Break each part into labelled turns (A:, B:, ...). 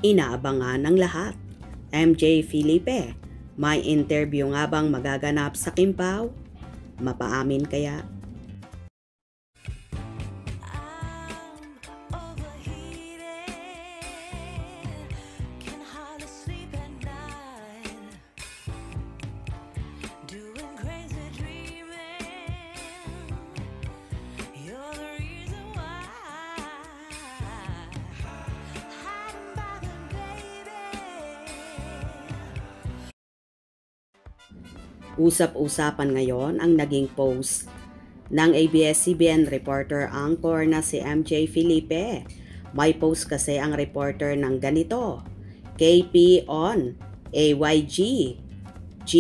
A: Inaabangan ng lahat. MJ Felipe, may interview nga bang magaganap sa Kimpaw? Mapaamin kaya? Usap-usapan ngayon ang naging post ng ABS-CBN reporter anchor na si MJ Felipe. May post kasi ang reporter ng ganito: KP on AYG. G?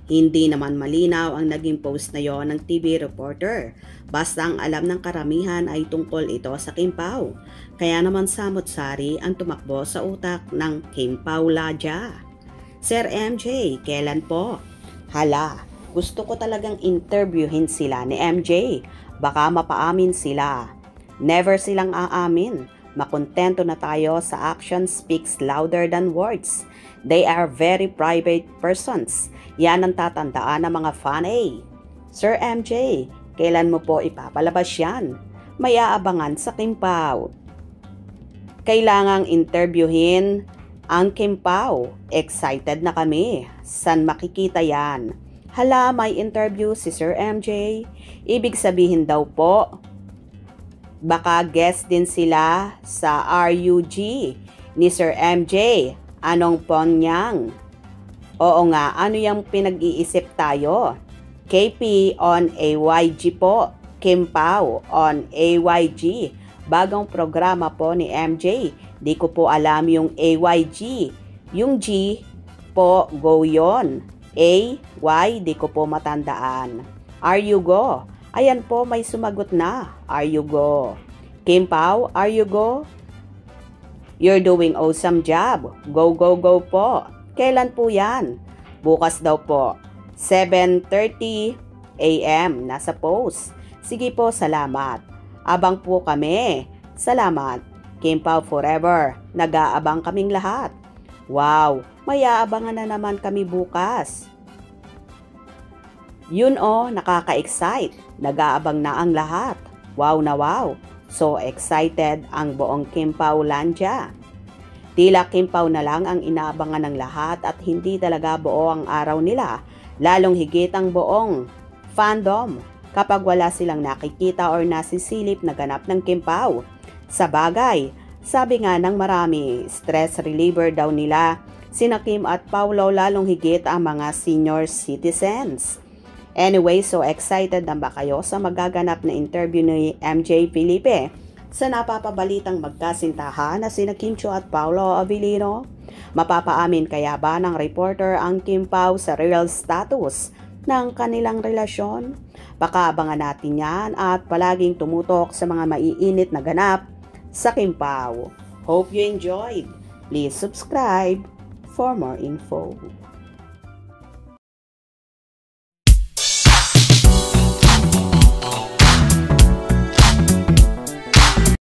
A: Hindi naman malinaw ang naging post na yon ng TV reporter. Basta ang alam ng karamihan ay tungkol ito sa Kimpaw. Kaya naman samot-sari ang tumakbo sa utak ng Kimpaw Ladya. Sir MJ, kailan po? Hala, gusto ko talagang interviewin sila ni MJ. Baka mapaamin sila. Never silang aamin. Makontento na tayo sa action speaks louder than words. They are very private persons. Yan ang tatandaan ng mga fan eh. Sir MJ, kailan mo po ipapalabas yan? May aabangan sa Kimpaw. Kailangang interviewin ang Kimpaw. Excited na kami. San makikita yan? Hala, may interview si Sir MJ. Ibig sabihin daw po, baka guest din sila sa RUG ni Sir MJ. Anong ponyang? Oo nga, ano yung pinag-iisip tayo? KP on AYG po. Kimpaw on AYG. Bagong programa po ni MJ. Di ko po alam yung AYG. Yung G po, go yon. A, Y, di ko po matandaan. Are you go? Ayan po, may sumagot na. Are you go? Kimpaw, are you go? You're doing awesome job. Go, go, go po. Kailan po yan? Bukas daw po. 7:30 AM. Nasa post. Sige po, salamat. Abang po kami. Salamat. Kimpaw forever. Nag-aabang kaming lahat. Wow, may aabangan na naman kami bukas. Yun nakaka-excite. Nag-aabang na ang lahat. Wow na wow. So excited ang buong Kimpaw Landya. Tila Kimpaw na lang ang inaabangan ng lahat at hindi talaga buo ang araw nila. Lalong higit ang buong fandom kapag wala silang nakikita or nasisilip na ganap ng Kimpaw. Sa bagay, sabi nga ng marami, stress reliever daw nila sina Kim at Paulo, lalong higit ang mga senior citizens. Anyway, so excited na ba kayo sa magaganap na interview ni MJ Felipe sa napapabalitang magkasintahan na sina Kim Chiu at Paulo Avellino? Mapapaamin kaya ba ng reporter ang Kimpaw sa real status ng kanilang relasyon? Baka abangan natin yan at palaging tumutok sa mga maiinit na ganap sa Kimpaw. Hope you enjoyed. Please subscribe for more info.